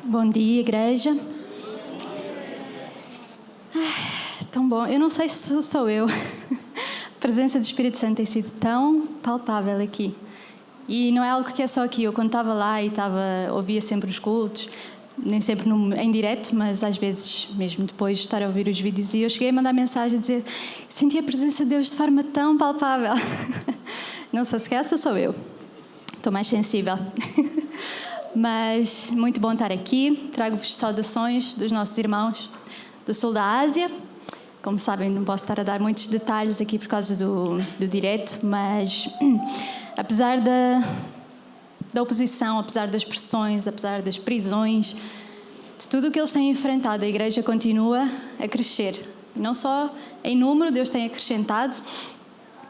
Bom dia, igreja. Tão bom. Eu não sei se sou eu. A presença do Espírito Santo tem sido tão palpável aqui. E não é algo que é só aqui. Eu, quando estava lá e ouvia sempre os cultos, nem sempre em direto, mas às vezes, mesmo depois de estar a ouvir os vídeos, e eu cheguei a mandar mensagem a dizer: senti a presença de Deus de forma tão palpável. Não sei se calhar sou eu. Estou mais sensível. Mas muito bom estar aqui. Trago-vos saudações dos nossos irmãos do sul da Ásia. Como sabem, não posso estar a dar muitos detalhes aqui por causa do direto, mas apesar da oposição, apesar das pressões, apesar das prisões, de tudo o que eles têm enfrentado, a Igreja continua a crescer. Não só em número, Deus tem acrescentado,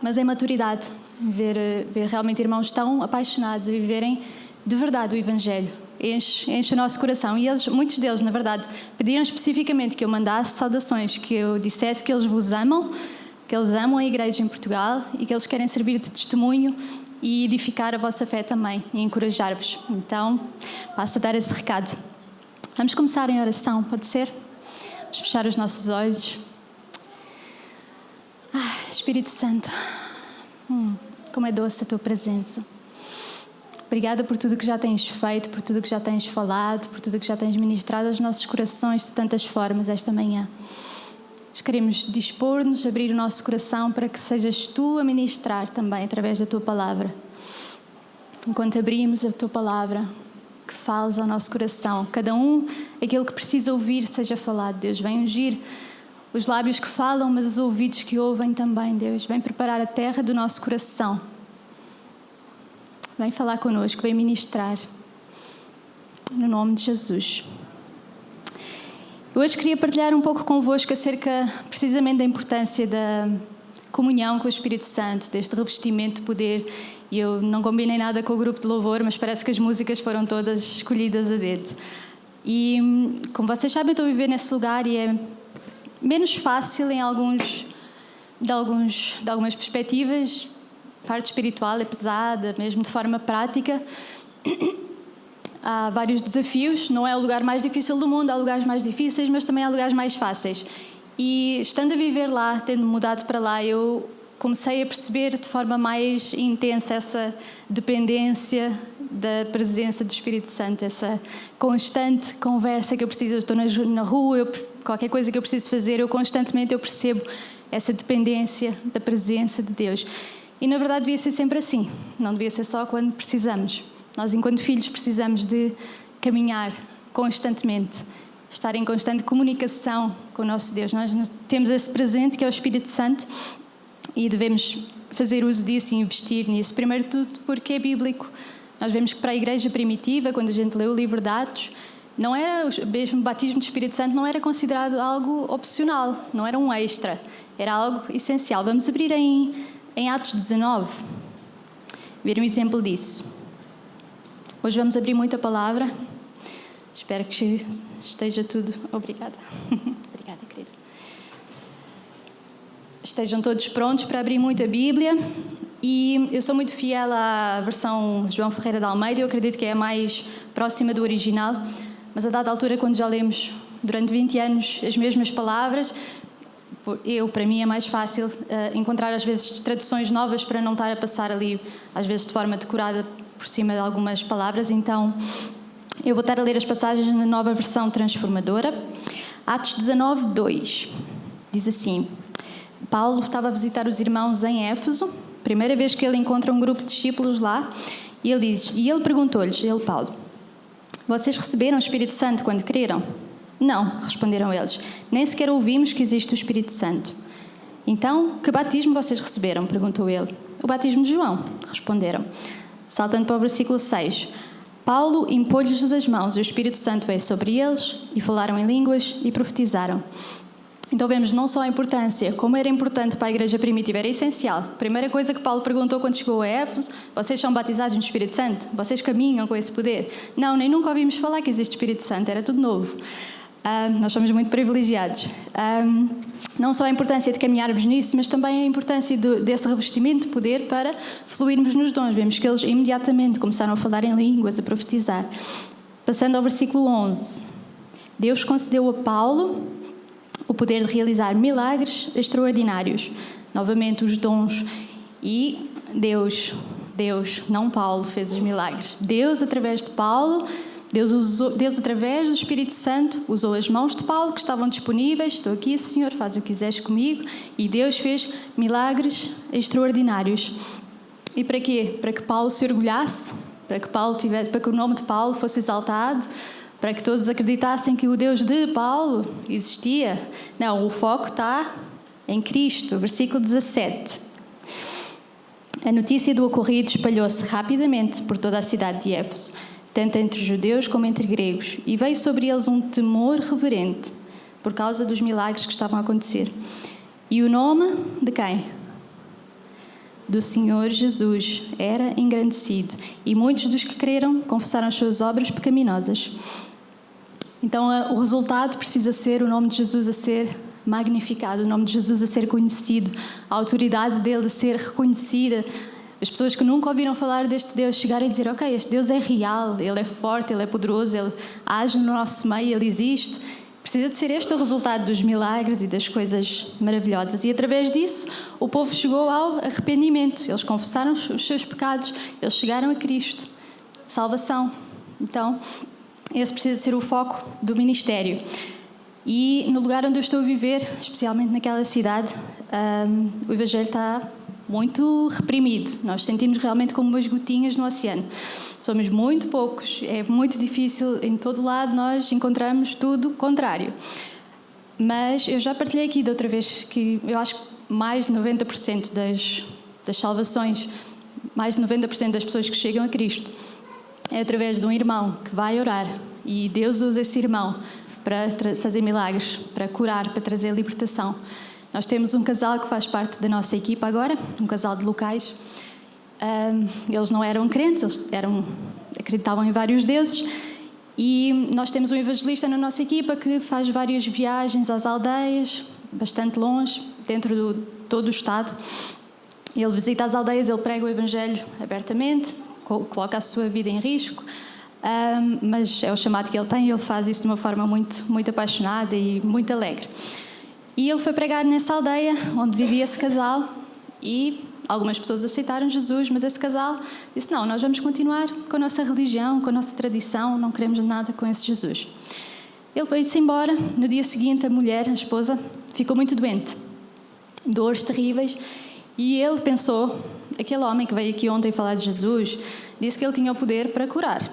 mas em maturidade. Ver realmente irmãos tão apaixonados e viverem de verdade o Evangelho. Enche o nosso coração. E muitos deles, na verdade, pediram especificamente que eu mandasse saudações, que eu dissesse que eles vos amam, que eles amam a Igreja em Portugal e que eles querem servir de testemunho e edificar a vossa fé também e encorajar-vos. Então, passo a dar esse recado. Vamos começar em oração, pode ser? Vamos fechar os nossos olhos. Espírito Santo, como é doce a tua presença. Obrigada por tudo que já tens feito, por tudo que já tens falado, por tudo que já tens ministrado aos nossos corações de tantas formas esta manhã. Nós queremos dispor-nos, abrir o nosso coração para que sejas tu a ministrar também através da tua palavra. Enquanto abrimos a tua palavra, que fales ao nosso coração, cada um, aquilo que precisa ouvir, seja falado. Deus, vem ungir os lábios que falam, mas os ouvidos que ouvem também, Deus. Vem preparar a terra do nosso coração. Vem falar connosco, vem ministrar. No nome de Jesus. Eu hoje queria partilhar um pouco convosco acerca precisamente da importância da comunhão com o Espírito Santo, deste revestimento de poder. E eu não combinei nada com o grupo de louvor, mas parece que as músicas foram todas escolhidas a dedo. E, como vocês sabem, eu estou a viver nesse lugar e é menos fácil em algumas perspectivas. A parte espiritual é pesada, mesmo de forma prática. Há vários desafios. Não é o lugar mais difícil do mundo, há lugares mais difíceis, mas também há lugares mais fáceis. E estando a viver lá, tendo mudado para lá, eu comecei a perceber de forma mais intensa essa dependência da presença do Espírito Santo, essa constante conversa que eu preciso. Eu estou na rua, qualquer coisa que eu preciso fazer, eu constantemente percebo essa dependência da presença de Deus. E, na verdade, devia ser sempre assim. Não devia ser só quando precisamos. Nós, enquanto filhos, precisamos de caminhar constantemente, estar em constante comunicação com o nosso Deus. Nós temos esse presente que é o Espírito Santo e devemos fazer uso disso e investir nisso. Primeiro de tudo, porque é bíblico. Nós vemos que para a Igreja primitiva, quando a gente lê o livro de Atos, não era, mesmo o batismo do Espírito Santo não era considerado algo opcional, não era um extra, era algo essencial. Vamos abrir em Atos 19, ver um exemplo disso. Hoje vamos abrir muita palavra. Espero que esteja tudo... Obrigada. Obrigada, querida. Estejam todos prontos para abrir muito a Bíblia. E eu sou muito fiel à versão João Ferreira de Almeida. Eu acredito que é a mais próxima do original. Mas a dada altura, quando já lemos durante 20 anos as mesmas palavras... para mim é mais fácil encontrar às vezes traduções novas para não estar a passar ali, às vezes de forma decorada por cima de algumas palavras. Então eu vou estar a ler as passagens na nova versão transformadora. Atos 19, 2 diz assim: Paulo estava a visitar os irmãos em Éfeso, primeira vez que ele encontra um grupo de discípulos lá, e ele perguntou-lhes, Paulo: vocês receberam o Espírito Santo quando creram? Não, responderam eles, nem sequer ouvimos que existe o Espírito Santo. Então, que batismo vocês receberam? Perguntou ele. O batismo de João, responderam. Saltando para o versículo 6. Paulo impôs-lhes as mãos e o Espírito Santo veio sobre eles e falaram em línguas e profetizaram. Então vemos não só a importância, como era importante para a Igreja primitiva, era essencial. A primeira coisa que Paulo perguntou quando chegou a Éfeso: vocês são batizados no Espírito Santo? Vocês caminham com esse poder? Não, nem nunca ouvimos falar que existe Espírito Santo, era tudo novo. Nós somos muito privilegiados. Não só a importância de caminharmos nisso, mas também a importância desse revestimento de poder para fluirmos nos dons. Vemos que eles imediatamente começaram a falar em línguas, a profetizar. Passando ao versículo 11. Deus concedeu a Paulo o poder de realizar milagres extraordinários. Novamente, os dons. E Deus, não Paulo, fez os milagres. Deus, através de Paulo, Deus, através do Espírito Santo, usou as mãos de Paulo, que estavam disponíveis. Estou aqui, Senhor, faz o que quiseres comigo. E Deus fez milagres extraordinários. E para quê? Para que Paulo se orgulhasse, para que o nome de Paulo fosse exaltado, para que todos acreditassem que o Deus de Paulo existia. Não, o foco está em Cristo. Versículo 17. A notícia do ocorrido espalhou-se rapidamente por toda a cidade de Éfeso, tanto entre judeus como entre gregos, e veio sobre eles um temor reverente por causa dos milagres que estavam a acontecer. E o nome de quem? Do Senhor Jesus era engrandecido, e muitos dos que creram confessaram as suas obras pecaminosas. Então, o resultado precisa ser o nome de Jesus a ser magnificado, o nome de Jesus a ser conhecido, a autoridade dele a ser reconhecida. As pessoas que nunca ouviram falar deste Deus chegarem a dizer: ok, este Deus é real, Ele é forte, Ele é poderoso, Ele age no nosso meio, Ele existe. Precisa de ser este o resultado dos milagres e das coisas maravilhosas. E através disso, o povo chegou ao arrependimento. Eles confessaram os seus pecados, eles chegaram a Cristo. Salvação. Então, esse precisa de ser o foco do ministério. E no lugar onde eu estou a viver, especialmente naquela cidade, o Evangelho está muito reprimido. Nós sentimos realmente como umas gotinhas no oceano. Somos muito poucos, é muito difícil. Em todo lado nós encontramos tudo contrário. Mas eu já partilhei aqui da outra vez que eu acho que mais de 90% das salvações, mais de 90% das pessoas que chegam a Cristo é através de um irmão que vai orar. E Deus usa esse irmão para fazer milagres, para curar, para trazer libertação. Nós temos um casal que faz parte da nossa equipa agora, um casal de locais. Eles não eram crentes, eles acreditavam em vários deuses. E nós temos um evangelista na nossa equipa que faz várias viagens às aldeias, bastante longe, dentro de todo o estado. Ele visita as aldeias, ele prega o evangelho abertamente, coloca a sua vida em risco. Mas é o chamado que ele tem e ele faz isso de uma forma muito, muito apaixonada e muito alegre. E ele foi pregar nessa aldeia onde vivia esse casal e algumas pessoas aceitaram Jesus, mas esse casal disse: não, nós vamos continuar com a nossa religião, com a nossa tradição, não queremos nada com esse Jesus. Ele veio-se embora. No dia seguinte, a mulher, a esposa, ficou muito doente, dores terríveis, e ele pensou: aquele homem que veio aqui ontem falar de Jesus disse que ele tinha o poder para curar.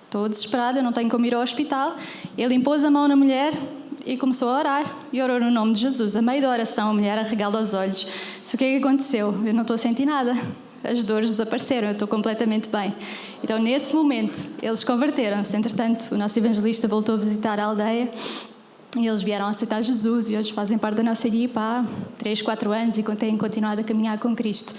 Estou desesperada, eu não tenho como ir ao hospital. Ele impôs a mão na mulher e começou a orar, e orou no nome de Jesus. A meio da oração, a mulher arregala os olhos. O que é que aconteceu? Eu não estou a sentir nada. As dores desapareceram, eu estou completamente bem. Então, nesse momento, eles converteram-se. Entretanto, o nosso evangelista voltou a visitar a aldeia e eles vieram a aceitar Jesus e hoje fazem parte da nossa equipa há 3, 4 anos e têm continuado a caminhar com Cristo.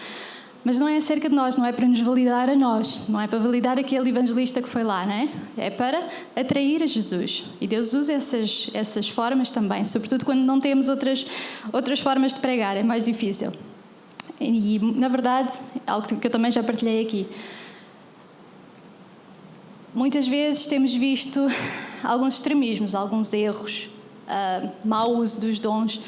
Mas não é acerca de nós, não é para nos validar a nós, não é para validar aquele evangelista que foi lá, não é? É para atrair a Jesus. E Deus usa essas formas também, sobretudo quando não temos outras formas de pregar, é mais difícil. E, na verdade, algo que eu também já partilhei aqui, muitas vezes temos visto alguns extremismos, alguns erros, mau uso dos dons.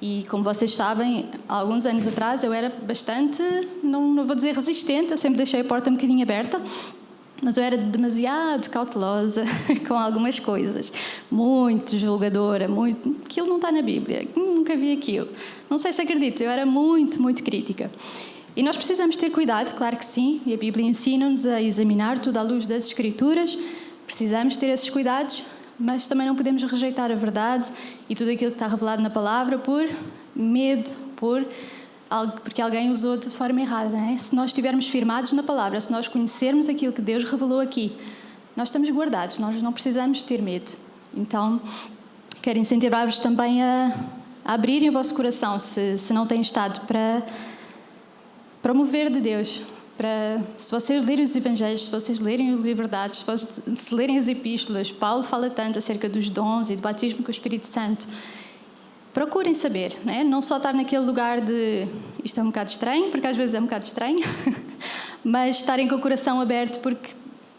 E, como vocês sabem, há alguns anos atrás eu era bastante, não vou dizer resistente, eu sempre deixei a porta um bocadinho aberta, mas eu era demasiado cautelosa com algumas coisas. Muito julgadora, aquilo não está na Bíblia, nunca vi aquilo. Não sei se acredito, eu era muito, muito crítica. E nós precisamos ter cuidado, claro que sim, e a Bíblia ensina-nos a examinar tudo à luz das Escrituras. Precisamos ter esses cuidados, mas também não podemos rejeitar a verdade e tudo aquilo que está revelado na palavra por medo, porque alguém usou de forma errada, não é? Se nós estivermos firmados na palavra, se nós conhecermos aquilo que Deus revelou aqui, nós estamos guardados, nós não precisamos ter medo. Então, quero incentivar-vos também a abrirem o vosso coração, se não têm estado, para o mover de Deus. Se vocês lerem os Evangelhos, se vocês lerem os livros, se lerem as epístolas, Paulo fala tanto acerca dos dons e do batismo com o Espírito Santo. Procurem saber, não só estar naquele lugar de isto é um bocado estranho, porque às vezes é um bocado estranho, mas estarem com o coração aberto, porque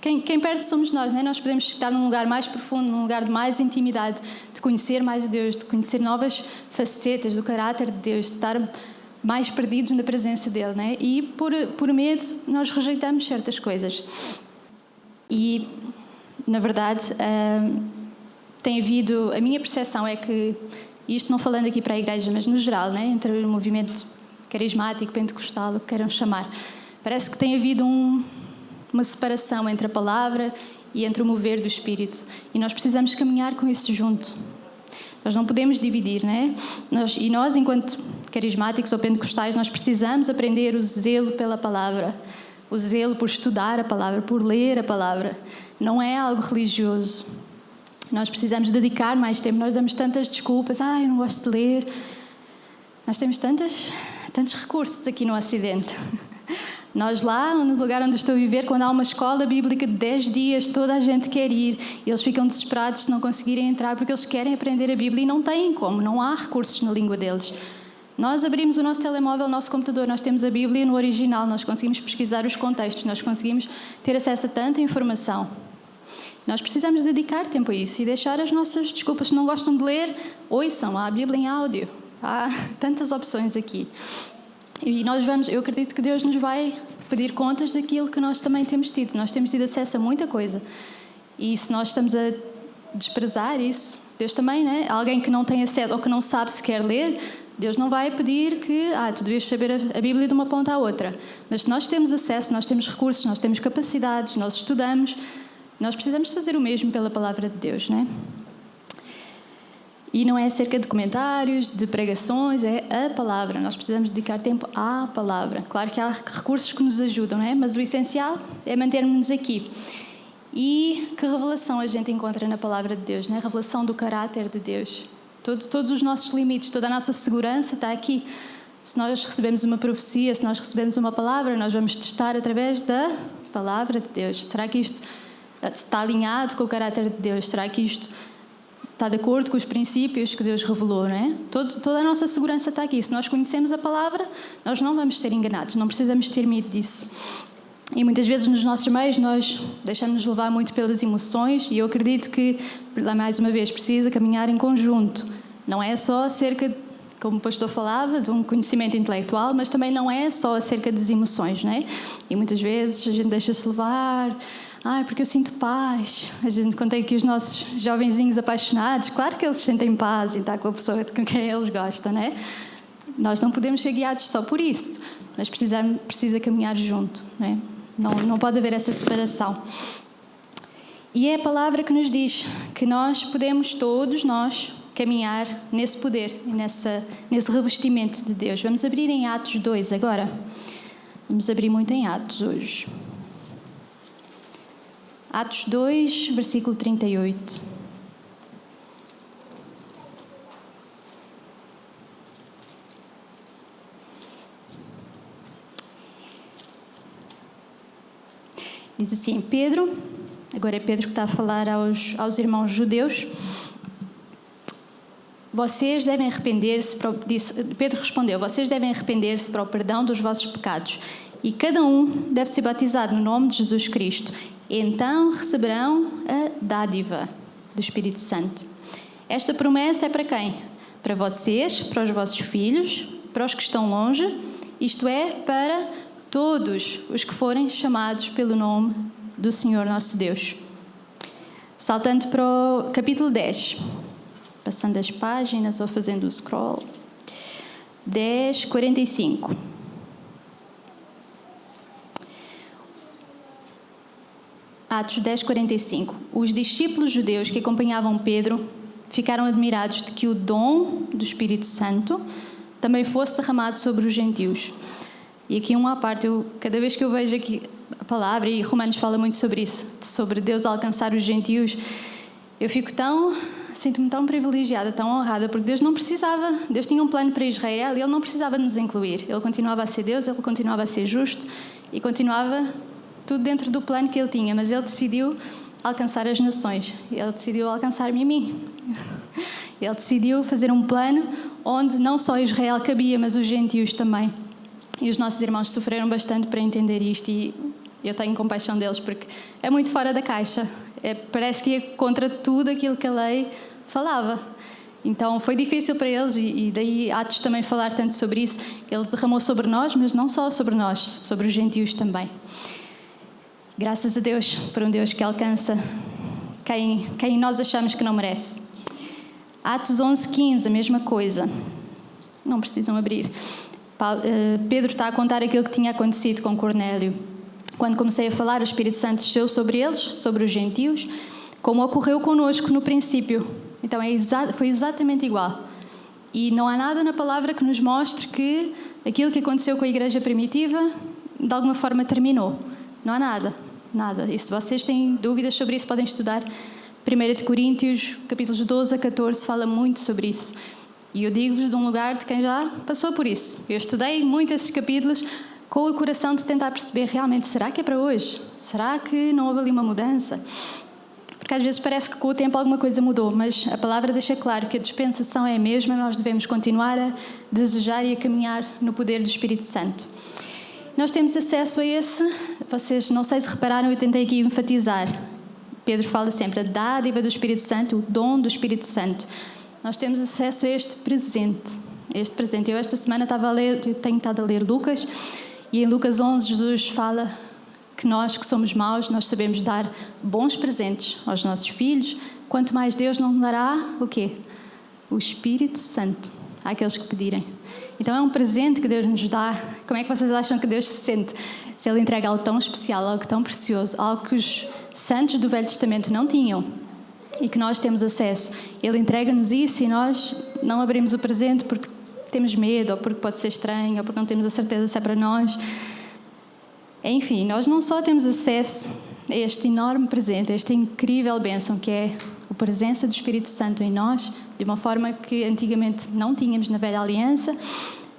Quem perde somos nós, né? Nós podemos estar num lugar mais profundo, num lugar de mais intimidade, de conhecer mais Deus, de conhecer novas facetas do caráter de Deus, de estar mais perdidos na presença dele, né? E por medo nós rejeitamos certas coisas. E, na verdade, tem havido... A minha percepção é que, isto não falando aqui para a igreja, mas no geral, né? Entre o movimento carismático, pentecostal, o que queiram chamar, parece que tem havido uma separação entre a palavra e entre o mover do Espírito. E nós precisamos caminhar com isso junto. Nós não podemos dividir, né? Nós, enquanto carismáticos ou pentecostais, nós precisamos aprender o zelo pela palavra, o zelo por estudar a palavra, por ler a palavra. Não é algo religioso. Nós precisamos dedicar mais tempo. Nós damos tantas desculpas. Eu não gosto de ler. Nós temos tantos recursos aqui no Ocidente. Nós lá, no lugar onde estou a viver, quando há uma escola bíblica de 10 dias, toda a gente quer ir. E eles ficam desesperados se não conseguirem entrar, porque eles querem aprender a Bíblia e não têm como, não há recursos na língua deles. Nós abrimos o nosso telemóvel, o nosso computador, nós temos a Bíblia no original, nós conseguimos pesquisar os contextos, nós conseguimos ter acesso a tanta informação. Nós precisamos dedicar tempo a isso e deixar as nossas desculpas. Se não gostam de ler, ouçam, há a Bíblia em áudio. Há tantas opções aqui. E eu acredito que Deus nos vai pedir contas daquilo que nós também temos tido. Nós temos tido acesso a muita coisa. E se nós estamos a desprezar isso, Deus também, né? Alguém que não tem acesso ou que não sabe sequer ler, Deus não vai pedir que tu devias saber a Bíblia de uma ponta à outra. Mas se nós temos acesso, nós temos recursos, nós temos capacidades, nós estudamos, nós precisamos fazer o mesmo pela palavra de Deus, né? E não é acerca de comentários, de pregações, é a palavra. Nós precisamos dedicar tempo à palavra. Claro que há recursos que nos ajudam, não é? Mas o essencial é mantermos-nos aqui. E que revelação a gente encontra na palavra de Deus, não é? A revelação do caráter de Deus. Todos os nossos limites, toda a nossa segurança está aqui. Se nós recebemos uma profecia, se nós recebemos uma palavra, nós vamos testar através da palavra de Deus. Será que isto está alinhado com o caráter de Deus? Será que isto está de acordo com os princípios que Deus revelou, não é? Toda a nossa segurança está aqui. Se nós conhecemos a palavra, nós não vamos ser enganados, não precisamos ter medo disso. E muitas vezes nos nossos meios nós deixamos-nos levar muito pelas emoções e eu acredito que, mais uma vez, precisa caminhar em conjunto. Não é só acerca, como o pastor falava, de um conhecimento intelectual, mas também não é só acerca das emoções, não é? E muitas vezes a gente deixa-se levar... porque eu sinto paz. A gente conta aqui os nossos jovenzinhos apaixonados. Claro que eles sentem paz e está com a pessoa com quem eles gostam, não é? Nós não podemos ser guiados só por isso, mas precisa caminhar junto, não é? Não pode haver essa separação. E é a palavra que nos diz que nós podemos, todos nós, caminhar nesse poder, nesse revestimento de Deus. Vamos abrir em Atos 2 agora. Vamos abrir muito em Atos hoje. Atos 2, versículo 38. Diz assim, Pedro, agora é Pedro que está a falar aos irmãos judeus. Vocês devem arrepender-se, Pedro respondeu, vocês devem arrepender-se para o perdão dos vossos pecados e cada um deve ser batizado no nome de Jesus Cristo. Então receberão a dádiva do Espírito Santo. Esta promessa é para quem? Para vocês, para os vossos filhos, para os que estão longe, isto é, para todos os que forem chamados pelo nome do Senhor nosso Deus. Saltando para o capítulo 10, passando as páginas ou fazendo o scroll. 10, 45. Atos 10, 45. Os discípulos judeus que acompanhavam Pedro ficaram admirados de que o dom do Espírito Santo também fosse derramado sobre os gentios. E aqui uma à parte, cada vez que eu vejo aqui a palavra, e Romanos fala muito sobre isso, sobre Deus alcançar os gentios, eu sinto-me tão privilegiada, tão honrada, porque Deus tinha um plano para Israel e Ele não precisava de nos incluir. Ele continuava a ser Deus, Ele continuava a ser justo e continuava tudo dentro do plano que Ele tinha, mas Ele decidiu alcançar as nações, Ele decidiu alcançar-me a mim. Ele decidiu fazer um plano onde não só Israel cabia, mas os gentios também. E os nossos irmãos sofreram bastante para entender isto e Eu tenho compaixão deles porque é muito fora da caixa. Parece que ia contra tudo aquilo que a lei falava. Então foi difícil para eles e daí Atos também falar tanto sobre isso. Ele derramou sobre nós, mas não só sobre nós, sobre os gentios também. Graças a Deus por um Deus que alcança quem nós achamos que não merece. Atos 11:15, a mesma coisa. Não precisam abrir. Pedro está a contar aquilo que tinha acontecido com Cornélio. Quando comecei a falar, o Espírito Santo desceu sobre eles, sobre os gentios, como ocorreu connosco no princípio. Então foi exatamente igual. E não há nada na palavra que nos mostre que aquilo que aconteceu com a igreja primitiva, de alguma forma, terminou. Não há nada. E se vocês têm dúvidas sobre isso, podem estudar 1 Coríntios, capítulos 12 a 14, fala muito sobre isso. E eu digo-vos de um lugar de quem já passou por isso. Eu estudei muito esses capítulos com o coração de tentar perceber realmente, será que é para hoje? Será que não houve ali uma mudança? Porque às vezes parece que com o tempo alguma coisa mudou, mas a palavra deixa claro que a dispensação é a mesma, nós devemos continuar a desejar e a caminhar no poder do Espírito Santo. Nós temos acesso a esse, vocês não sei se repararam, eu tentei aqui enfatizar. Pedro fala sempre a dádiva do Espírito Santo, o dom do Espírito Santo. Nós temos acesso a este presente. Eu esta semana tenho estado a ler Lucas, e em Lucas 11 Jesus fala que nós que somos maus, nós sabemos dar bons presentes aos nossos filhos, quanto mais Deus não dará o quê? O Espírito Santo àqueles que pedirem. Então é um presente que Deus nos dá. Como é que vocês acham que Deus se sente se Ele entrega algo tão especial, algo tão precioso, algo que os santos do Velho Testamento não tinham e que nós temos acesso? Ele entrega-nos isso e nós não abrimos o presente porque temos medo, ou porque pode ser estranho, ou porque não temos a certeza se é para nós. Enfim, nós não só temos acesso a este enorme presente, a esta incrível bênção que é a presença do Espírito Santo em nós, de uma forma que antigamente não tínhamos na Velha Aliança,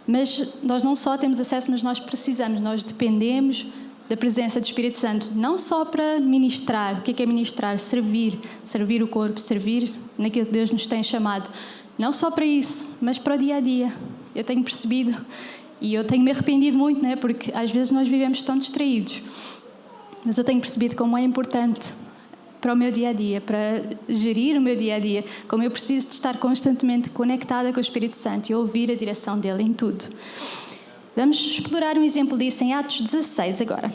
mas nós não só temos acesso, mas nós precisamos, nós dependemos da presença do Espírito Santo, não só para ministrar. O que é ministrar? Servir o corpo, servir naquilo que Deus nos tem chamado. Não só para isso, mas para o dia-a-dia. Eu tenho percebido, e eu tenho me arrependido muito, né? Porque às vezes nós vivemos tão distraídos. Mas eu tenho percebido como é importante para o meu dia-a-dia, para gerir o meu dia-a-dia, como eu preciso de estar constantemente conectada com o Espírito Santo e ouvir a direção dele em tudo. Vamos explorar um exemplo disso em Atos 16 agora.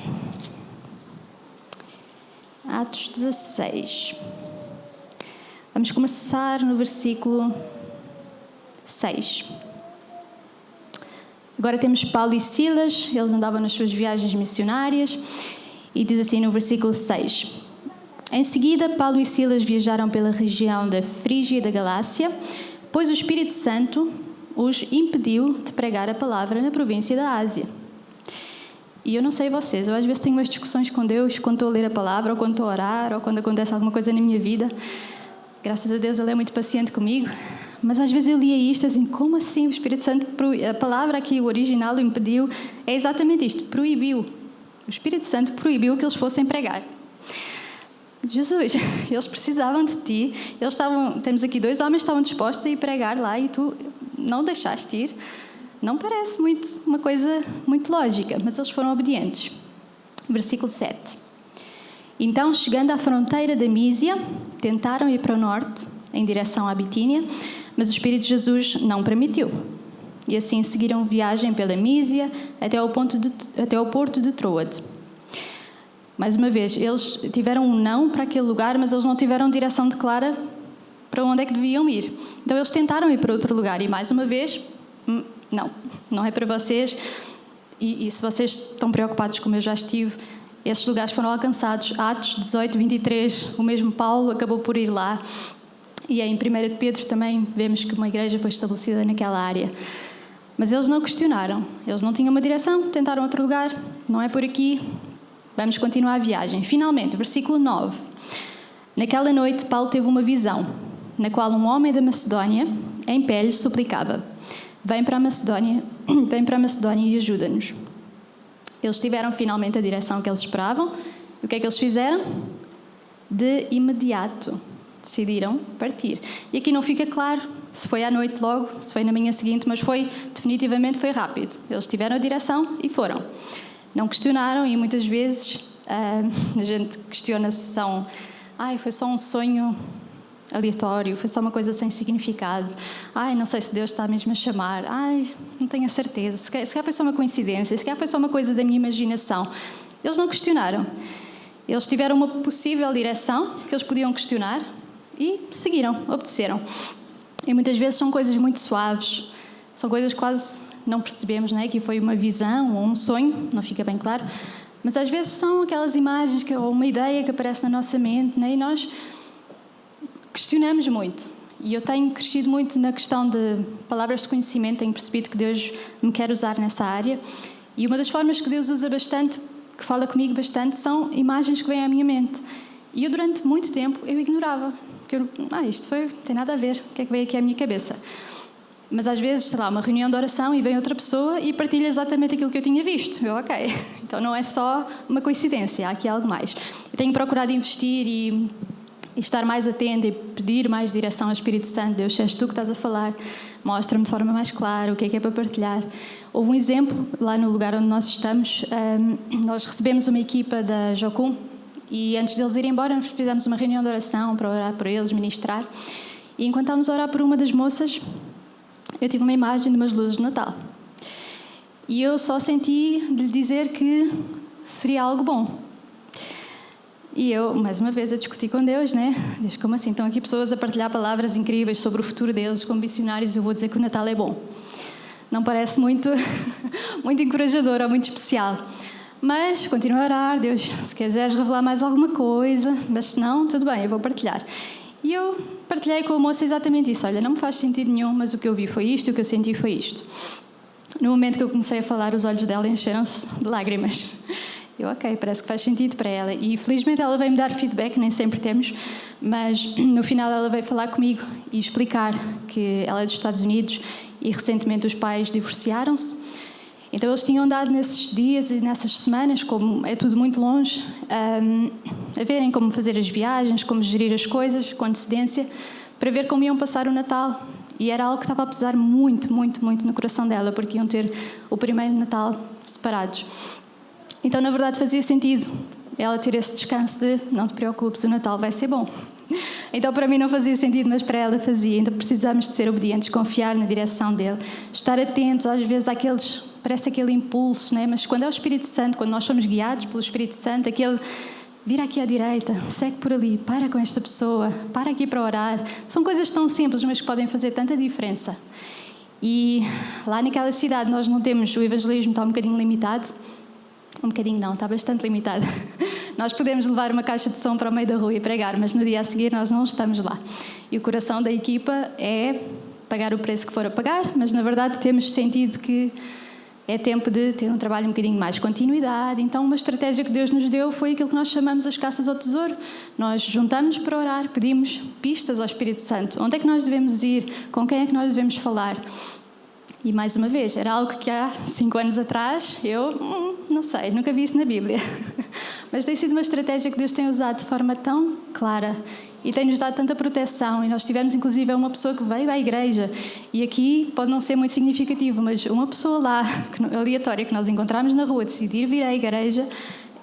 Atos 16. Vamos começar no versículo 6. Agora temos Paulo e Silas, eles andavam nas suas viagens missionárias, e diz assim no versículo 6: Em seguida, Paulo e Silas viajaram pela região da Frígia e da Galácia, pois o Espírito Santo os impediu de pregar a palavra na província da Ásia. E eu não sei vocês, eu às vezes tenho umas discussões com Deus quando estou a ler a palavra, ou quando estou a orar, ou quando acontece alguma coisa na minha vida. Graças a Deus Ele é muito paciente comigo. Mas às vezes eu lia isto assim, como assim o Espírito Santo, a palavra aqui, o original, o impediu, é exatamente isto, proibiu. O Espírito Santo proibiu que eles fossem pregar. Jesus, eles precisavam de ti, temos aqui 2 homens que estavam dispostos a ir pregar lá e tu não deixaste ir. Não parece uma coisa muito lógica, mas eles foram obedientes. Versículo 7. Então, chegando à fronteira da Mísia, tentaram ir para o norte, em direção à Bitínia, mas o Espírito de Jesus não permitiu. E assim seguiram viagem pela Mísia até ao porto de Troade. Mais uma vez, eles tiveram um não para aquele lugar, mas eles não tiveram direção clara para onde é que deviam ir. Então eles tentaram ir para outro lugar e mais uma vez, não é para vocês. E se vocês estão preocupados como eu já estive, esses lugares foram alcançados. Atos 18, 23, o mesmo Paulo acabou por ir lá. E em 1 de Pedro também vemos que uma igreja foi estabelecida naquela área. Mas eles não questionaram, eles não tinham uma direção, tentaram outro lugar, não é por aqui, vamos continuar a viagem. Finalmente, versículo 9. Naquela noite, Paulo teve uma visão, na qual um homem da Macedónia, em pé, lhes suplicava: vem para a Macedónia e ajuda-nos. Eles tiveram finalmente a direção que eles esperavam. E o que é que eles fizeram? De imediato decidiram partir. E aqui não fica claro se foi à noite logo, se foi na manhã seguinte, mas definitivamente foi rápido. Eles tiveram a direção e foram. Não questionaram e muitas vezes A gente questiona se foi só um sonho aleatório, foi só uma coisa sem significado. Não sei se Deus está mesmo a chamar. Não tenho a certeza. Se calhar foi só uma coincidência, se calhar foi só uma coisa da minha imaginação. Eles não questionaram. Eles tiveram uma possível direção que eles podiam questionar e seguiram, obedeceram. E muitas vezes são coisas muito suaves, são coisas que quase não percebemos, não é? Que foi uma visão ou um sonho, não fica bem claro, mas às vezes são aquelas imagens ou uma ideia que aparece na nossa mente, não é? E nós questionamos muito. E eu tenho crescido muito na questão de palavras de conhecimento, tenho percebido que Deus me quer usar nessa área. E uma das formas que Deus usa bastante, que fala comigo bastante, são imagens que vêm à minha mente. E eu, durante muito tempo, eu ignorava. Porque isto não tem nada a ver, o que é que veio aqui à minha cabeça? Mas às vezes, uma reunião de oração e vem outra pessoa e partilha exatamente aquilo que eu tinha visto. Ok, então não é só uma coincidência, há aqui algo mais. Eu tenho procurado investir e estar mais atento e pedir mais direção ao Espírito Santo. Deus, se és tu que estás a falar, mostra-me de forma mais clara o que é para partilhar. Houve um exemplo, lá no lugar onde nós estamos, nós recebemos uma equipa da Jocum e antes deles irem embora nós fizemos uma reunião de oração para orar por eles, ministrar. E enquanto estávamos a orar por uma das moças, eu tive uma imagem de umas luzes de Natal. E eu só senti de lhe dizer que seria algo bom. E eu, mais uma vez, a discutir com Deus, né? Deus, como assim? Estão aqui pessoas a partilhar palavras incríveis sobre o futuro deles como missionários e eu vou dizer que o Natal é bom. Não parece muito, muito encorajador ou muito especial. Mas continuo a orar, Deus, se quiseres revelar mais alguma coisa, mas se não, tudo bem, eu vou partilhar. E eu partilhei com a moça exatamente isso. Olha, não me faz sentido nenhum, mas o que eu vi foi isto, o que eu senti foi isto. No momento que eu comecei a falar, os olhos dela encheram-se de lágrimas. Eu, ok, parece que faz sentido para ela. E felizmente ela veio-me dar feedback, nem sempre temos, mas no final ela veio falar comigo e explicar que ela é dos Estados Unidos e recentemente os pais divorciaram-se. Então eles tinham dado nesses dias e nessas semanas, como é tudo muito longe, a verem como fazer as viagens, como gerir as coisas com antecedência, para ver como iam passar o Natal. E era algo que estava a pesar muito, muito, muito no coração dela, porque iam ter o primeiro Natal separados. Então, na verdade, fazia sentido ela ter esse descanso de não te preocupes, o Natal vai ser bom. Então, para mim não fazia sentido, mas para ela fazia. Então, precisamos de ser obedientes, confiar na direção dele, estar atentos, às vezes, parece aquele impulso, não é? Mas quando é o Espírito Santo, quando nós somos guiados pelo Espírito Santo, aquele vira aqui à direita, segue por ali, para com esta pessoa, para aqui para orar. São coisas tão simples, mas que podem fazer tanta diferença. E lá naquela cidade nós não temos, o evangelismo está um bocadinho limitado. Um bocadinho não, está bastante limitado. Nós podemos levar uma caixa de som para o meio da rua e pregar, mas no dia a seguir nós não estamos lá. E o coração da equipa é pagar o preço que for a pagar, mas na verdade temos sentido que é tempo de ter um trabalho um bocadinho mais continuidade. Então uma estratégia que Deus nos deu foi aquilo que nós chamamos as caças ao tesouro. Nós juntamos para orar, pedimos pistas ao Espírito Santo. Onde é que nós devemos ir? Com quem é que nós devemos falar? E mais uma vez, era algo que há 5 anos atrás eu não sei, nunca vi isso na Bíblia. Mas tem sido uma estratégia que Deus tem usado de forma tão clara e tem-nos dado tanta proteção. E nós tivemos, inclusive, uma pessoa que veio à igreja. E aqui pode não ser muito significativo, mas uma pessoa lá, aleatória, que nós encontramos na rua, decidir vir à igreja,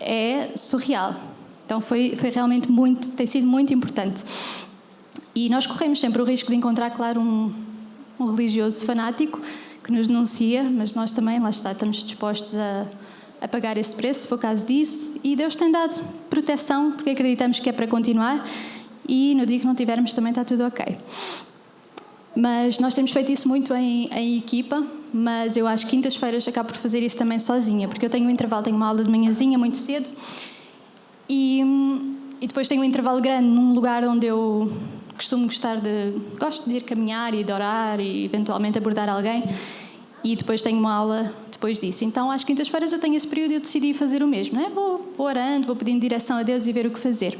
é surreal. Então foi realmente tem sido muito importante. E nós corremos sempre o risco de encontrar, claro, um religioso fanático que nos denuncia, mas nós também, lá está, estamos dispostos a pagar esse preço, se for o caso disso, e Deus tem dado proteção, porque acreditamos que é para continuar, e no dia que não tivermos também está tudo ok. Mas nós temos feito isso muito em equipa, mas eu às quintas-feiras acabo por fazer isso também sozinha, porque eu tenho um intervalo, tenho uma aula de manhãzinha muito cedo, e depois tenho um intervalo grande num lugar onde eu gosto de ir caminhar e de orar e eventualmente abordar alguém, e depois tenho uma aula depois disso. Então às quintas-feiras eu tenho esse período e eu decidi fazer o mesmo, não é? Vou orando, vou pedindo direção a Deus e ver o que fazer.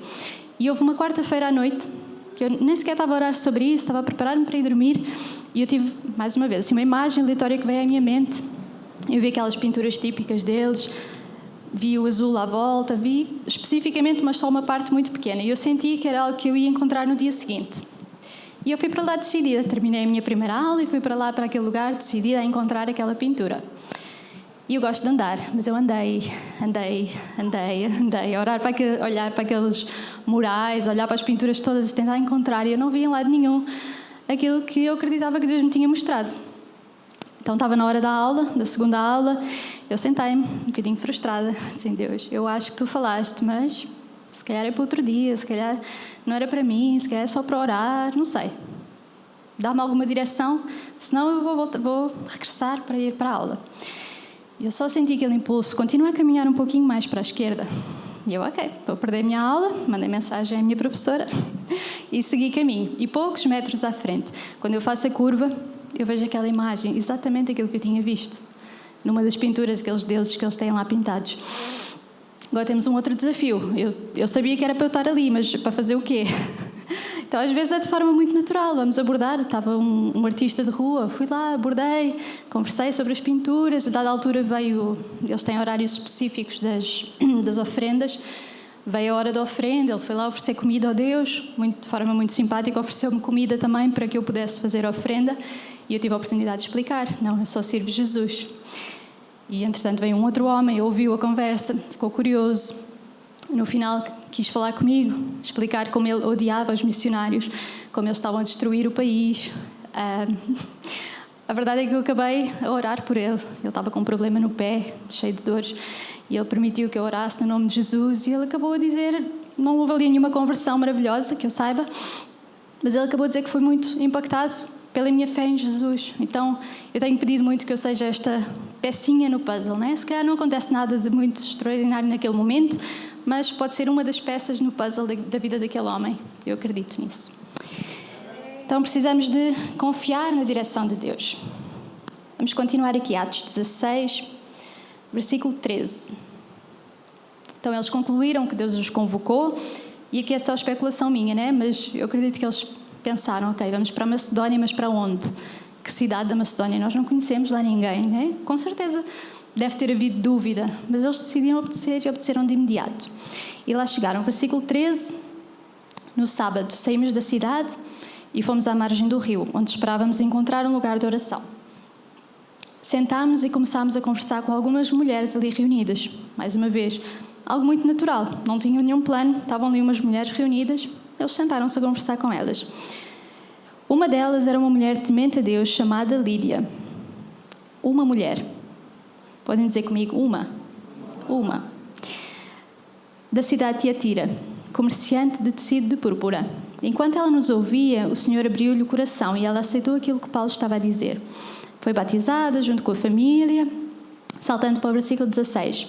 E houve uma quarta-feira à noite que eu nem sequer estava a orar sobre isso, estava a preparar-me para ir dormir, e eu tive, mais uma vez, assim, uma imagem aleatória que veio à minha mente. Eu vi aquelas pinturas típicas deles, vi o azul à volta, vi especificamente, mas só uma parte muito pequena. E eu senti que era algo que eu ia encontrar no dia seguinte. E eu fui para lá decidida. Terminei a minha primeira aula e fui para lá, para aquele lugar, decidida a encontrar aquela pintura. E E eu gosto de andar, mas eu andei a olhar para aqueles murais, olhar para as pinturas todas e tentar encontrar, e eu não via em lado nenhum aquilo que eu acreditava que Deus me tinha mostrado. Então estava na hora da segunda aula, eu sentei-me um bocadinho frustrada, assim, Deus, eu acho que tu falaste, mas se calhar é para outro dia, se calhar não era para mim, se calhar é só para orar, não sei. Dá-me alguma direção, senão eu vou regressar para ir para a aula. E eu só senti aquele impulso, continua a caminhar um pouquinho mais para a esquerda. E eu, ok, vou perder a minha aula, mandei mensagem à minha professora e segui caminho. E poucos metros à frente, quando eu faço a curva, eu vejo aquela imagem, exatamente aquilo que eu tinha visto, numa das pinturas, aqueles deuses que eles têm lá pintados. Agora temos um outro desafio. Eu sabia que era para eu estar ali, mas para fazer o quê? Então, às vezes é de forma muito natural. Vamos abordar. Estava um artista de rua, fui lá, abordei, conversei sobre as pinturas. A dada altura veio... Eles têm horários específicos das ofrendas. Veio a hora da ofrenda, ele foi lá oferecer comida a Deus, de forma muito simpática, ofereceu-me comida também para que eu pudesse fazer a ofrenda. E eu tive a oportunidade de explicar. Não, eu só sirvo Jesus. E, entretanto, veio um outro homem, ouviu a conversa, ficou curioso. No final, quis falar comigo, explicar como ele odiava os missionários, como eles estavam a destruir o país. A verdade é que eu acabei a orar por ele. Ele estava com um problema no pé, cheio de dores, e ele permitiu que eu orasse no nome de Jesus. E ele acabou a dizer, não houve ali nenhuma conversão maravilhosa, que eu saiba, mas ele acabou a dizer que foi muito impactado pela minha fé em Jesus. Então, eu tenho pedido muito que eu seja esta pecinha no puzzle, né? Se calhar não acontece nada de muito extraordinário naquele momento, mas pode ser uma das peças no puzzle da vida daquele homem. Eu acredito nisso. Então, precisamos de confiar na direção de Deus. Vamos continuar aqui, Atos 16, versículo 13. Então, eles concluíram que Deus os convocou, e aqui é só especulação minha, né? Mas eu acredito que eles pensaram, ok, vamos para a Macedónia, mas para onde? Que cidade da Macedónia? Nós não conhecemos lá ninguém, né? Com certeza deve ter havido dúvida, mas eles decidiram obedecer e obedeceram de imediato. E lá chegaram, versículo 13, no sábado, saímos da cidade e fomos à margem do rio, onde esperávamos encontrar um lugar de oração. Sentámos e começámos a conversar com algumas mulheres ali reunidas. Mais uma vez, algo muito natural, não tinham nenhum plano, estavam ali umas mulheres reunidas, eles sentaram-se a conversar com elas. Uma delas era uma mulher temente a Deus chamada Lídia. Uma mulher. Podem dizer comigo, uma. Da cidade de Tiatira, comerciante de tecido de púrpura. Enquanto ela nos ouvia, o Senhor abriu-lhe o coração e ela aceitou aquilo que Paulo estava a dizer. Foi batizada junto com a família, saltando para o versículo 16.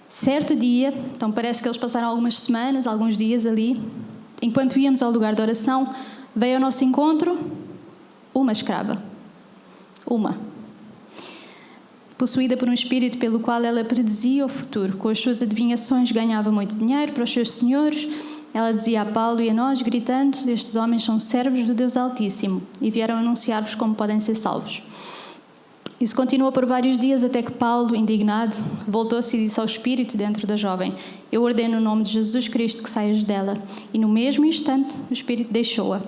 Certo dia, então parece que eles passaram algumas semanas, alguns dias ali, enquanto íamos ao lugar de oração, veio ao nosso encontro uma escrava. Possuída por um espírito pelo qual ela predizia o futuro. Com as suas adivinhações ganhava muito dinheiro para os seus senhores. Ela dizia a Paulo e a nós, gritando, estes homens são servos do Deus Altíssimo e vieram anunciar-vos como podem ser salvos. Isso continuou por vários dias até que Paulo, indignado, voltou-se e disse ao espírito dentro da jovem, eu ordeno o nome de Jesus Cristo que saias dela. E no mesmo instante o espírito deixou-a.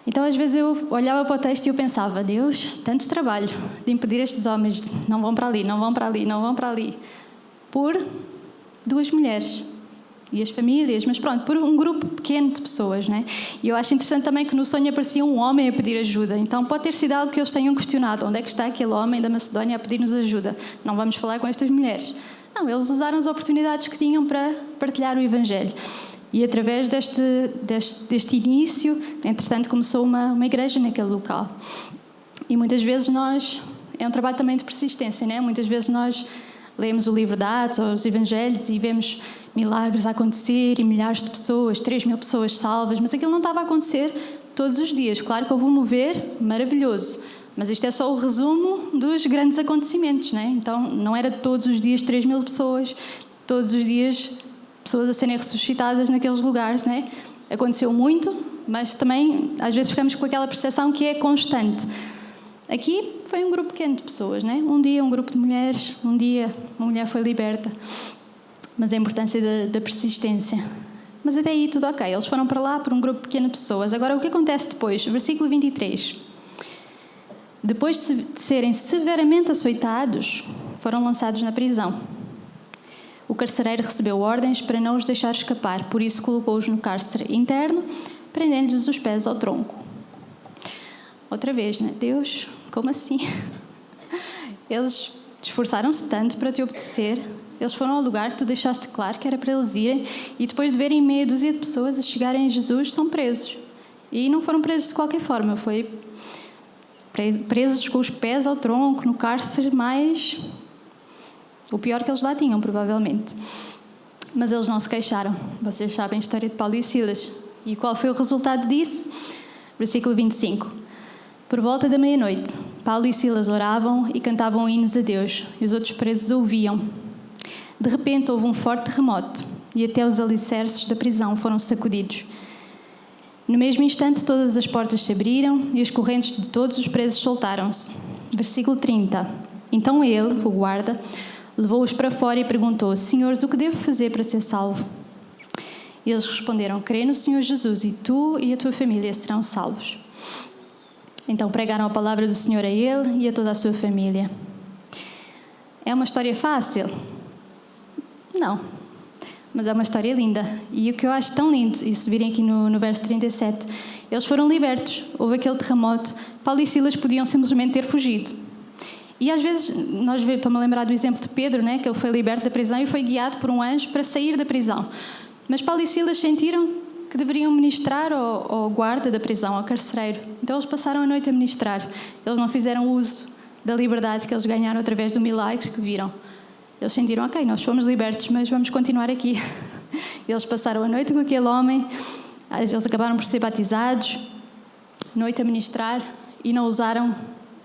Então, às vezes, eu olhava para o texto e eu pensava, Deus, tanto trabalho de impedir estes homens, não vão para ali, por duas mulheres e as famílias, mas pronto, por um grupo pequeno de pessoas, né? E eu acho interessante também que no sonho aparecia um homem a pedir ajuda. Então, pode ter sido algo que eles tenham questionado. Onde é que está aquele homem da Macedónia a pedir-nos ajuda? Não vamos falar com estas mulheres. Não, eles usaram as oportunidades que tinham para partilhar o Evangelho. E através deste início, entretanto, começou uma igreja naquele local. E muitas vezes é um trabalho também de persistência, né? Muitas vezes nós lemos o livro de Atos ou os Evangelhos e vemos milagres a acontecer e milhares de pessoas, 3.000 pessoas salvas, mas aquilo não estava a acontecer todos os dias. Claro que houve um mover maravilhoso, mas isto é só o resumo dos grandes acontecimentos, né? Então, não era todos os dias 3.000 pessoas, todos os dias pessoas a serem ressuscitadas naqueles lugares, né? Aconteceu muito, mas também às vezes ficamos com aquela percepção que é constante. Aqui foi um grupo pequeno de pessoas, né? Um dia um grupo de mulheres, um dia uma mulher foi liberta, mas a importância da persistência. Mas até aí tudo ok, eles foram para lá por um grupo pequeno de pessoas. Agora o que acontece depois? Versículo 23. Depois de serem severamente açoitados, foram lançados na prisão. O carcereiro recebeu ordens para não os deixar escapar, por isso colocou-os no cárcere interno, prendendo-lhes os pés ao tronco. Outra vez, né? Deus, como assim? Eles esforçaram-se tanto para te obedecer. Eles foram ao lugar que tu deixaste claro que era para eles irem, e depois de verem meia dúzia de pessoas a chegarem a Jesus, são presos. E não foram presos de qualquer forma, foi presos com os pés ao tronco, no cárcere mais... o pior que eles lá tinham, provavelmente. Mas eles não se queixaram. Vocês sabem a história de Paulo e Silas. E qual foi o resultado disso? Versículo 25. Por volta da meia-noite, Paulo e Silas oravam e cantavam hinos a Deus, e os outros presos ouviam. De repente houve um forte terremoto, e até os alicerces da prisão foram sacudidos. No mesmo instante, todas as portas se abriram e as correntes de todos os presos soltaram-se. Versículo 30. Então ele, o guarda, levou-os para fora e perguntou: Senhores, o que devo fazer para ser salvo? E eles responderam: crê no Senhor Jesus e tu e a tua família serão salvos. Então pregaram a palavra do Senhor a ele e a toda a sua família. É uma história fácil? Não. Mas é uma história linda. E o que eu acho tão lindo, e se virem aqui no verso 37, eles foram libertos. Houve aquele terremoto. Paulo e Silas podiam simplesmente ter fugido. E às vezes, estou-me a lembrar do exemplo de Pedro, né, que ele foi liberto da prisão e foi guiado por um anjo para sair da prisão. Mas Paulo e Silas sentiram que deveriam ministrar ao guarda da prisão, ao carcereiro. Então eles passaram a noite a ministrar. Eles não fizeram uso da liberdade que eles ganharam através do milagre que viram. Eles sentiram: ok, nós fomos libertos, mas vamos continuar aqui. Eles passaram a noite com aquele homem, eles acabaram por ser batizados, noite a ministrar, e não usaram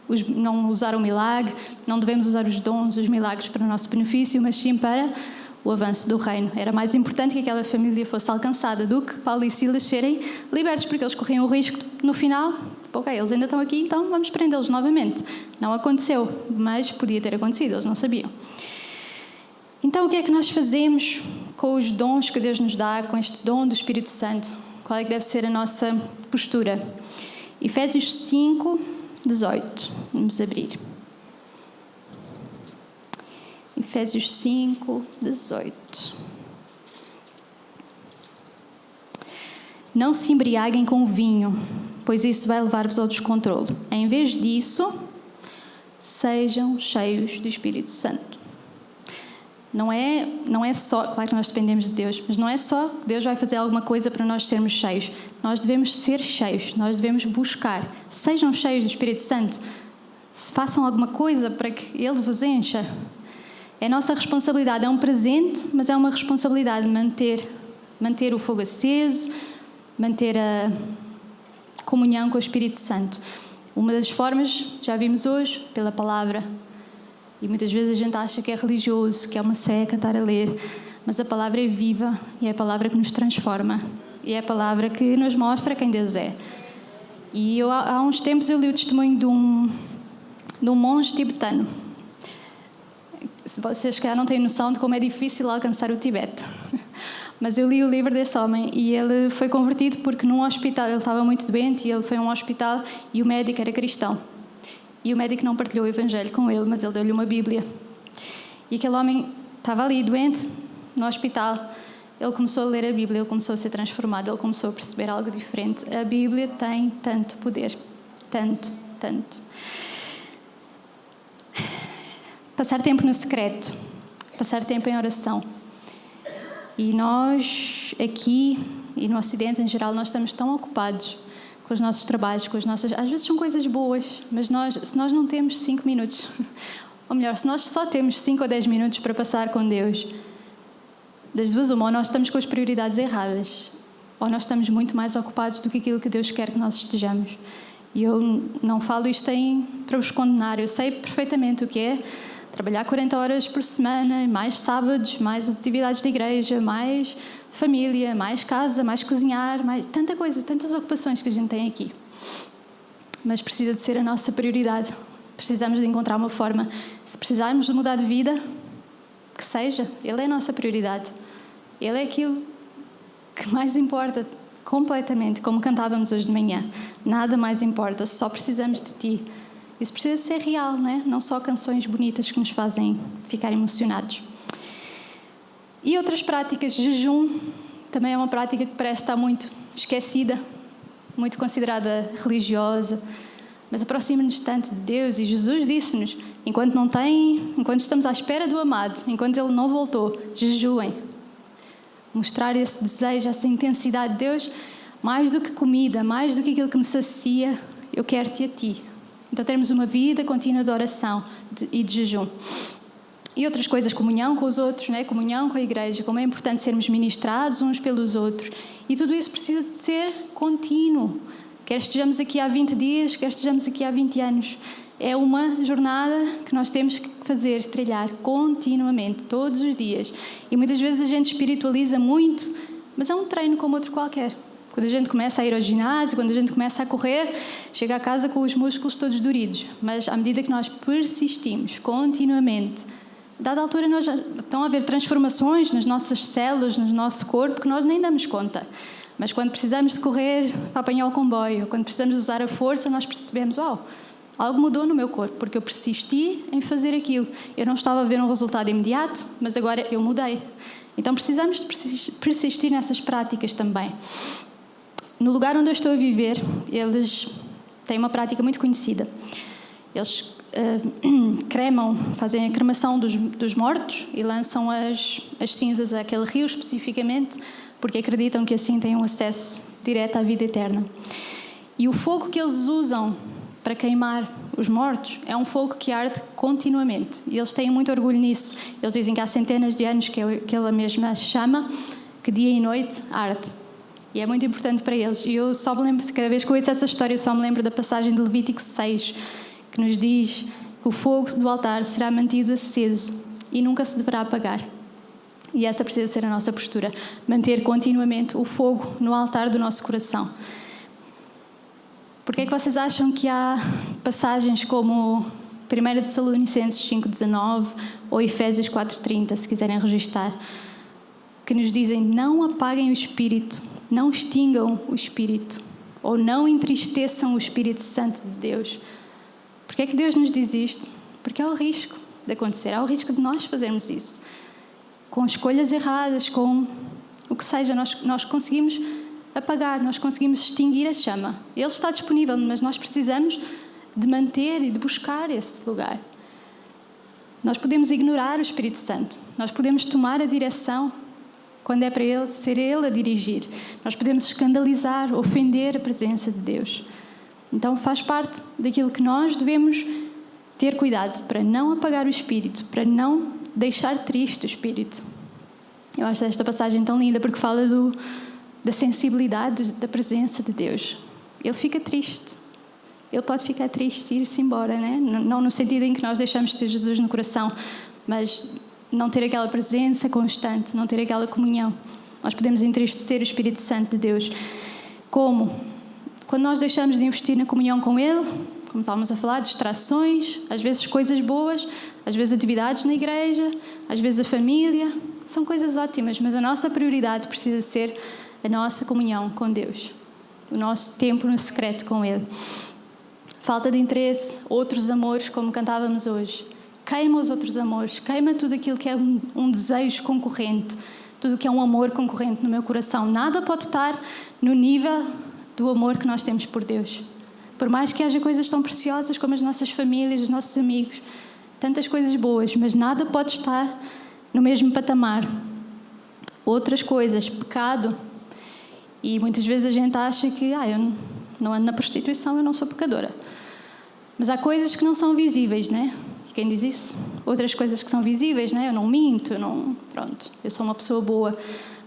o milagre. Não devemos usar os dons, os milagres para o nosso benefício, mas sim para o avanço do reino. Era mais importante que aquela família fosse alcançada do que Paulo e Silas serem libertos, porque eles corriam o risco, no final, ok, eles ainda estão aqui, então vamos prendê-los novamente. Não aconteceu, mas podia ter acontecido, eles não sabiam. Então, o que é que nós fazemos com os dons que Deus nos dá, com este dom do Espírito Santo? Qual é que deve ser a nossa postura? Efésios 5, 18. Vamos abrir. Efésios 5, 18. Não se embriaguem com vinho, pois isso vai levar-vos ao descontrole. Em vez disso, sejam cheios do Espírito Santo. Não é só, claro que nós dependemos de Deus, mas não é só que Deus vai fazer alguma coisa para nós sermos cheios. Nós devemos ser cheios, nós devemos buscar. Sejam cheios do Espírito Santo. Façam alguma coisa para que Ele vos encha. É nossa responsabilidade, é um presente, mas é uma responsabilidade manter o fogo aceso, manter a comunhão com o Espírito Santo. Uma das formas, já vimos hoje, pela palavra. E muitas vezes a gente acha que é religioso, que é uma seca estar a ler, mas a palavra é viva e é a palavra que nos transforma. E é a palavra que nos mostra quem Deus é. E há uns tempos eu li o testemunho de um monge tibetano. Vocês calhar não têm noção de como é difícil alcançar o Tibete. Mas eu li o livro desse homem e ele foi convertido porque num hospital, ele estava muito doente e ele foi a um hospital e o médico era cristão. E o médico não partilhou o evangelho com ele, mas ele deu-lhe uma Bíblia. E aquele homem estava ali doente, no hospital. Ele começou a ler a Bíblia, ele começou a ser transformado, ele começou a perceber algo diferente. A Bíblia tem tanto poder, tanto. Passar tempo no secreto, passar tempo em oração. E nós, aqui e no Ocidente em geral, nós estamos tão ocupados com os nossos trabalhos, com as nossas... Às vezes são coisas boas, mas se nós não temos 5 minutos, ou melhor, se nós só temos 5 ou 10 minutos para passar com Deus, das duas uma, ou nós estamos com as prioridades erradas, ou nós estamos muito mais ocupados do que aquilo que Deus quer que nós estejamos. E eu não falo isto para vos condenar, eu sei perfeitamente o que é trabalhar 40 horas por semana, mais sábados, mais atividades de igreja, mais família, mais casa, mais cozinhar, mais tanta coisa, tantas ocupações que a gente tem aqui. Mas precisa de ser a nossa prioridade. Precisamos de encontrar uma forma. Se precisarmos de mudar de vida, que seja. Ele é a nossa prioridade. Ele é aquilo que mais importa, completamente, como cantávamos hoje de manhã. Nada mais importa, só precisamos de Ti. Isso precisa ser real, né? Não só canções bonitas que nos fazem ficar emocionados. E outras práticas, jejum, também é uma prática que parece estar muito esquecida, muito considerada religiosa, mas aproxima-nos tanto de Deus. E Jesus disse-nos, enquanto estamos à espera do amado, enquanto Ele não voltou, jejuem. Mostrar esse desejo, essa intensidade de Deus, mais do que comida, mais do que aquilo que me sacia, eu quero-te a ti. Então termos uma vida contínua de oração e de jejum. E outras coisas, comunhão com os outros, né? Comunhão com a igreja, como é importante sermos ministrados uns pelos outros. E tudo isso precisa de ser contínuo. Quer estejamos aqui há 20 dias, quer estejamos aqui há 20 anos. É uma jornada que nós temos que fazer, trilhar continuamente, todos os dias. E muitas vezes a gente espiritualiza muito, mas é um treino como outro qualquer. Quando a gente começa a ir ao ginásio, quando a gente começa a correr, chega a casa com os músculos todos doridos. Mas à medida que nós persistimos continuamente, dada altura estão a haver transformações nas nossas células, no nosso corpo, que nós nem damos conta. Mas quando precisamos de correr para apanhar o comboio, quando precisamos usar a força, nós percebemos, algo mudou no meu corpo, porque eu persisti em fazer aquilo. Eu não estava a ver um resultado imediato, mas agora eu mudei. Então precisamos de persistir nessas práticas também. No lugar onde eu estou a viver, eles têm uma prática muito conhecida. Eles fazem a cremação dos mortos e lançam as cinzas àquele rio especificamente, porque acreditam que assim têm um acesso direto à vida eterna. E o fogo que eles usam para queimar os mortos é um fogo que arde continuamente. E eles têm muito orgulho nisso. Eles dizem que há centenas de anos que é aquela mesma chama que dia e noite arde. E é muito importante para eles. E eu só me lembro, cada vez que eu ouço essa história, eu só me lembro da passagem de Levítico 6, que nos diz que o fogo do altar será mantido aceso e nunca se deverá apagar. E essa precisa ser a nossa postura. Manter continuamente o fogo no altar do nosso coração. Porque é que vocês acham que há passagens como 1 Tessalonicenses 5,19 ou Efésios 4,30, se quiserem registar, que nos dizem: não apaguem o Espírito, não extingam o Espírito, ou não entristeçam o Espírito Santo de Deus? Porquê é que Deus nos diz isto? Porque há o risco de acontecer, há o risco de nós fazermos isso. Com escolhas erradas, com o que seja, nós conseguimos apagar, nós conseguimos extinguir a chama. Ele está disponível, mas nós precisamos de manter e de buscar esse lugar. Nós podemos ignorar o Espírito Santo, nós podemos tomar a direção quando é para Ele, ser Ele a dirigir. Nós podemos escandalizar, ofender a presença de Deus. Então faz parte daquilo que nós devemos ter cuidado para não apagar o Espírito, para não deixar triste o Espírito. Eu acho esta passagem tão linda porque fala da sensibilidade da presença de Deus. Ele fica triste. Ele pode ficar triste e ir-se embora, né? Não no sentido em que nós deixamos de ter Jesus no coração, mas não ter aquela presença constante, não ter aquela comunhão. Nós podemos entristecer o Espírito Santo de Deus. Como? Quando nós deixamos de investir na comunhão com Ele, como estávamos a falar, distrações, às vezes coisas boas, às vezes atividades na igreja, às vezes a família, são coisas ótimas, mas a nossa prioridade precisa ser a nossa comunhão com Deus, o nosso tempo no secreto com Ele. Falta de interesse, outros amores, como cantávamos hoje. Queima os outros amores, queima tudo aquilo que é um desejo concorrente, tudo que é um amor concorrente no meu coração. Nada pode estar no nível do amor que nós temos por Deus. Por mais que haja coisas tão preciosas como as nossas famílias, os nossos amigos, tantas coisas boas, mas nada pode estar no mesmo patamar. Outras coisas, pecado. E muitas vezes a gente acha que eu não ando na prostituição, eu não sou pecadora. Mas há coisas que não são visíveis, né? Quem diz isso? Outras coisas que são visíveis, né? Eu não minto, eu sou uma pessoa boa.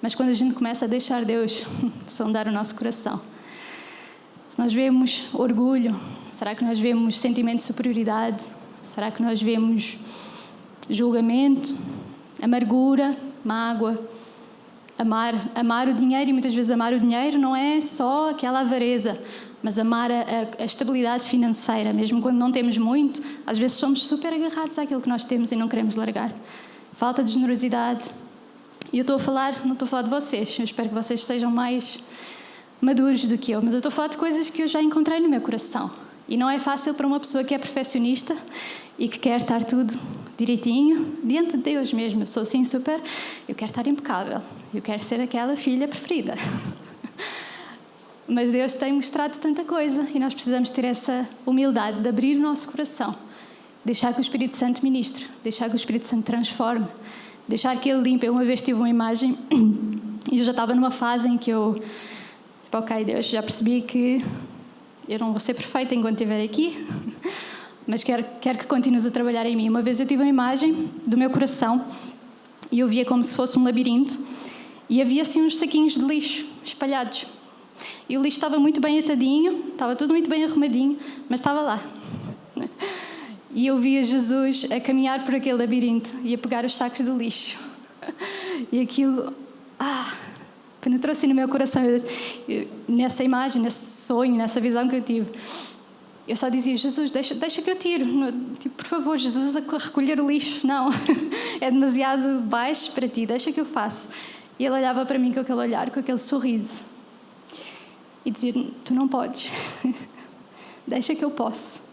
Mas quando a gente começa a deixar Deus sondar o nosso coração, se nós vemos orgulho, será que nós vemos sentimento de superioridade? Será que nós vemos julgamento, amargura, mágoa? Amar o dinheiro, e muitas vezes amar o dinheiro não é só aquela avareza, mas amar a estabilidade financeira, mesmo quando não temos muito, às vezes somos super agarrados àquilo que nós temos e não queremos largar. Falta de generosidade. E eu não estou a falar de vocês, eu espero que vocês sejam mais maduros do que eu, mas eu estou a falar de coisas que eu já encontrei no meu coração. E não é fácil para uma pessoa que é perfeccionista e que quer estar tudo direitinho, diante de Deus mesmo. Eu sou assim super... Eu quero estar impecável. Eu quero ser aquela filha preferida. Mas Deus tem mostrado tanta coisa e nós precisamos ter essa humildade de abrir o nosso coração. Deixar que o Espírito Santo ministre. Deixar que o Espírito Santo transforme. Deixar que Ele limpe. Eu uma vez tive uma imagem e eu já estava numa fase em que eu... Tipo, ok, Deus, já percebi que eu não vou ser perfeita enquanto estiver aqui, mas quero que continues a trabalhar em mim. Uma vez eu tive uma imagem do meu coração e eu via como se fosse um labirinto e havia assim uns saquinhos de lixo espalhados. E o lixo estava muito bem atadinho, estava tudo muito bem arrumadinho, mas estava lá. E eu via Jesus a caminhar por aquele labirinto e a pegar os sacos de lixo. E aquilo... penetrou-se no meu coração. Nessa imagem, nesse sonho, nessa visão que eu tive, eu só dizia: Jesus, deixa que eu tiro. Tipo, por favor, Jesus, a recolher o lixo. Não, é demasiado baixo para ti, deixa que eu faço. E ele olhava para mim com aquele olhar, com aquele sorriso. E dizia: tu não podes. Deixa que eu posso.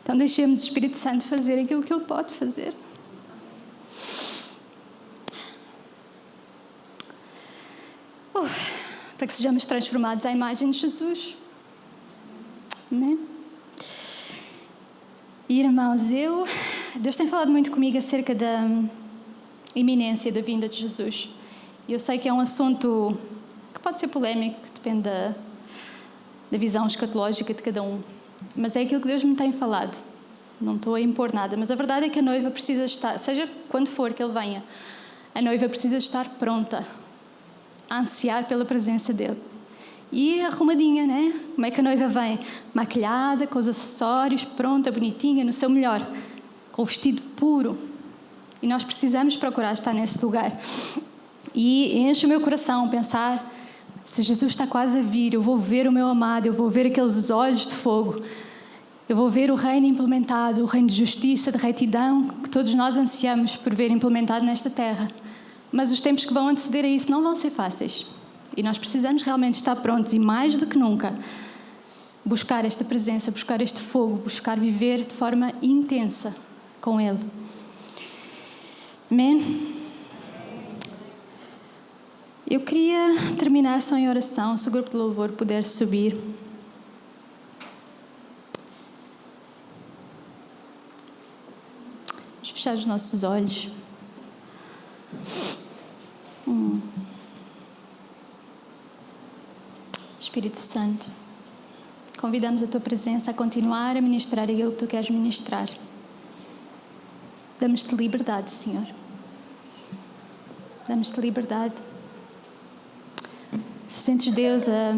Então deixemos o Espírito Santo fazer aquilo que Ele pode fazer. Para que sejamos transformados à imagem de Jesus. Amém? E, irmãos, Deus tem falado muito comigo acerca da iminência da vinda de Jesus. E eu sei que é um assunto que pode ser polémico, que depende da visão escatológica de cada um. Mas é aquilo que Deus me tem falado. Não estou a impor nada, mas a verdade é que a noiva precisa estar, seja quando for que Ele venha, a noiva precisa estar pronta a ansiar pela presença dele. E arrumadinha, né? Como é que a noiva vem? Maquilhada, com os acessórios, pronta, bonitinha, no seu melhor, com o vestido puro. E nós precisamos procurar estar nesse lugar. E enche o meu coração pensar: se Jesus está quase a vir, eu vou ver o meu amado, eu vou ver aqueles olhos de fogo, eu vou ver o reino implementado, o reino de justiça, de retidão, que todos nós ansiamos por ver implementado nesta terra. Mas os tempos que vão anteceder a isso não vão ser fáceis. E nós precisamos realmente estar prontos e, mais do que nunca, buscar esta presença, buscar este fogo, buscar viver de forma intensa com Ele. Amém? Eu queria terminar só em oração, se o grupo de louvor puder subir. Vamos fechar os nossos olhos. Espírito Santo, convidamos a Tua presença a continuar a ministrar aquilo que Tu queres ministrar. Damos-te liberdade, Senhor. Damos-te liberdade. Se sentes Deus a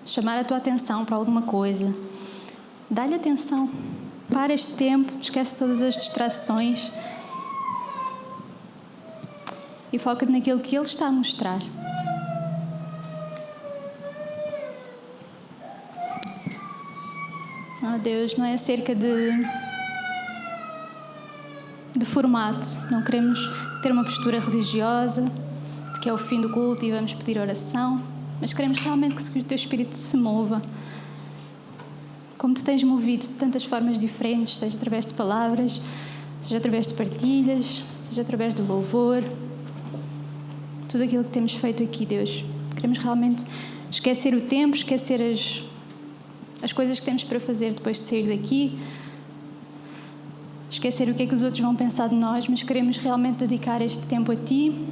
chamar a Tua atenção para alguma coisa, dá-lhe atenção. Para este tempo, esquece todas as distrações e foca-te naquilo que Ele está a mostrar. Oh Deus, não é acerca de formato. Não queremos ter uma postura religiosa, de que é o fim do culto e vamos pedir oração, mas queremos realmente que o Teu Espírito se mova, como Tu tens movido de tantas formas diferentes, seja através de palavras, seja através de partilhas, seja através do louvor. Tudo aquilo que temos feito aqui, Deus. Queremos realmente esquecer o tempo, esquecer as coisas que temos para fazer depois de sair daqui, esquecer o que é que os outros vão pensar de nós, mas queremos realmente dedicar este tempo a Ti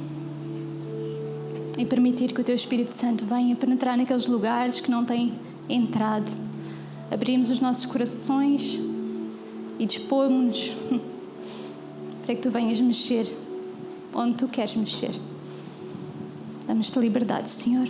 e permitir que o Teu Espírito Santo venha penetrar naqueles lugares que não têm entrado. Abrimos os nossos corações e dispomos-nos para que Tu venhas mexer onde Tu queres mexer. Damos-te liberdade, Senhor.